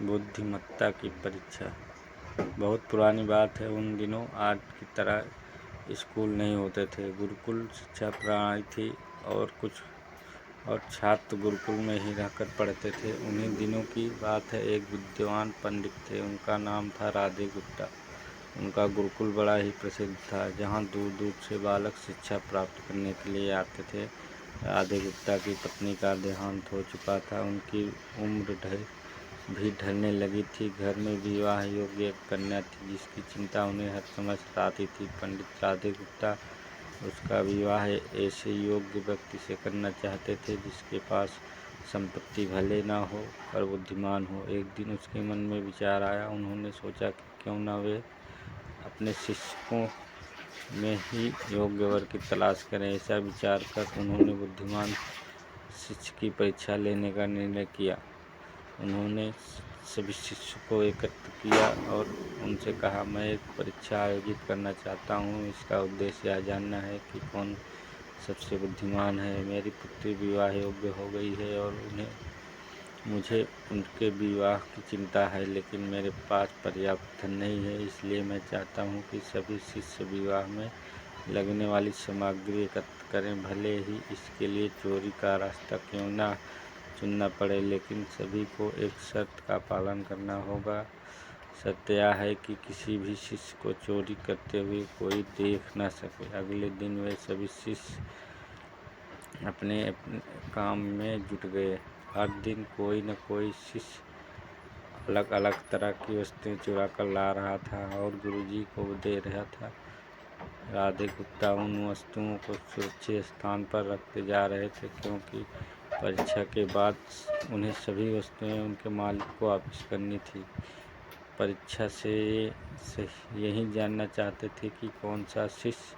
बुद्धिमत्ता की परीक्षा। बहुत पुरानी बात है। उन दिनों आज की तरह स्कूल नहीं होते थे। गुरुकुल शिक्षा प्रणाली थी और छात्र गुरुकुल में ही रहकर पढ़ते थे। उन्हीं दिनों की बात है। एक विद्वान पंडित थे। उनका नाम था राधे गुप्ता। उनका गुरुकुल बड़ा ही प्रसिद्ध था, जहाँ दूर दूर से बालक शिक्षा प्राप्त करने के लिए आते थे। राधे गुप्ता की पत्नी का देहांत हो चुका था। उनकी उम्र भी ढलने लगी थी। घर में विवाह योग्य एक कन्या थी, जिसकी चिंता उन्हें हर समय सताती थी। पंडित राधे गुप्ता उसका विवाह ऐसे योग्य व्यक्ति से करना चाहते थे, जिसके पास संपत्ति भले ना हो पर बुद्धिमान हो। एक दिन उसके मन में विचार आया। उन्होंने सोचा कि क्यों न वे अपने शिक्षकों में ही योग्य वर की तलाश करें। ऐसा विचार कर उन्होंने बुद्धिमान शिष्य की परीक्षा लेने का निर्णय किया। उन्होंने सभी शिष्यों को एकत्र किया और उनसे कहा, मैं एक परीक्षा आयोजित करना चाहता हूँ। इसका उद्देश्य यह जानना है कि कौन सबसे बुद्धिमान है। मेरी पुत्री विवाह योग्य हो गई है और मुझे उनके विवाह की चिंता है, लेकिन मेरे पास पर्याप्त धन नहीं है। इसलिए मैं चाहता हूँ कि सभी शिष्य विवाह में लगने वाली सामग्री एकत्र करें, भले ही इसके लिए चोरी का रास्ता क्यों ना चुनना पड़े। लेकिन सभी को एक शर्त का पालन करना होगा। शर्त यह है कि किसी भी शिष्य को चोरी करते हुए कोई देख न सके। अगले दिन वे सभी शिष्य अपने अपने काम में जुट गए। हर दिन कोई न कोई शिष्य अलग अलग तरह की वस्तुएं चुरा कर ला रहा था और गुरुजी को दे रहा था। राधे गुप्ता उन वस्तुओं को सुरक्षित स्थान पर रखते जा रहे थे, क्योंकि परीक्षा के बाद उन्हें सभी वस्तुएं उनके मालिक को वापस करनी थी। परीक्षा से यही जानना चाहते थे कि कौन सा शिष्य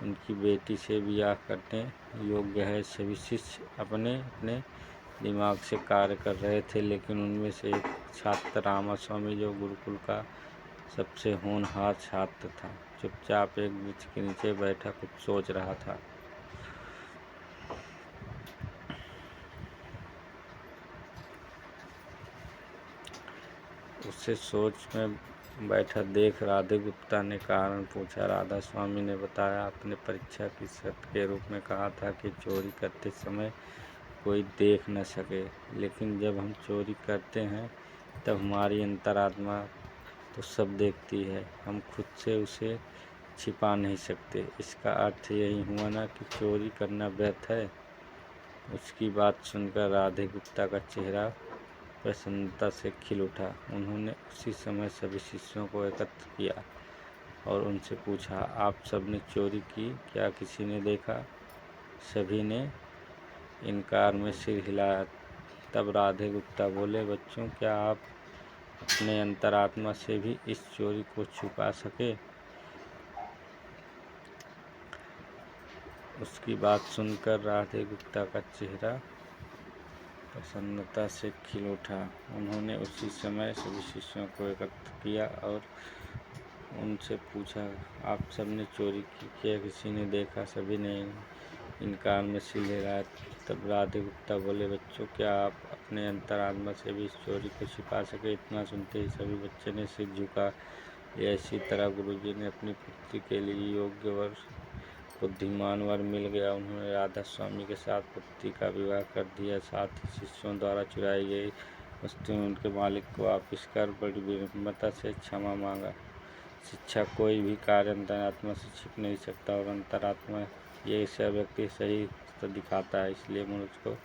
उनकी बेटी से विवाह करने योग्य है। सभी शिष्य अपने अपने दिमाग से कार्य कर रहे थे, लेकिन उनमें से एक छात्र रामास्वामी, जो गुरुकुल का सबसे होनहार छात्र था, चुपचाप एक वृक्ष के नीचे बैठा कुछ सोच रहा था। उसे सोच में बैठा देख राधे गुप्ता ने कारण पूछा। राधा स्वामी ने बताया, अपने परीक्षा की शर्त के रूप में कहा था कि चोरी करते समय कोई देख न सके, लेकिन जब हम चोरी करते हैं तब हमारी अंतरात्मा तो सब देखती है। हम खुद से उसे छिपा नहीं सकते। इसका अर्थ यही हुआ ना कि चोरी करना व्यर्थ है। उसकी बात सुनकर राधे गुप्ता का चेहरा प्रसन्नता से खिल उठा। उन्होंने उसी समय सभी शिष्यों को एकत्र किया और उनसे पूछा, आप सब ने चोरी की, क्या किसी ने देखा? सभी ने इनकार में सिर हिलाया। तब राधे गुप्ता बोले, बच्चों, क्या आप अपने अंतरात्मा से भी इस चोरी को छुपा सके? उसकी बात सुनकर राधे गुप्ता का चेहरा प्रसन्नता से खिल उठा। उन्होंने उसी समय सभी शिष्यों को एकत्र किया और उनसे पूछा, आप सब ने चोरी की, क्या किसी ने देखा? सभी ने इनकार में सिर हिलाया। तब राधे गुप्ता बोले, बच्चों, क्या आप अपने अंतरात्मा से भी इस चोरी को छिपा सके? इतना सुनते ही सभी बच्चे ने सिर झुका। इसी तरह गुरुजी ने अपनी पुत्री के लिए योग्य वर, बुद्धिमान वर मिल गया। उन्होंने राधा स्वामी के साथ पुत्री का विवाह कर दिया। साथ ही शिष्यों द्वारा चुराई गई वस्तुएं उनके मालिक को वापस कर बड़ी विनम्रता से क्षमा मांगा। शिक्षा कोई भी कार्य अंतरात्मा से छिप नहीं सकता और अंतरात्मा ये सब व्यक्ति सही रास्ता दिखाता है। इसलिए मनुष्य को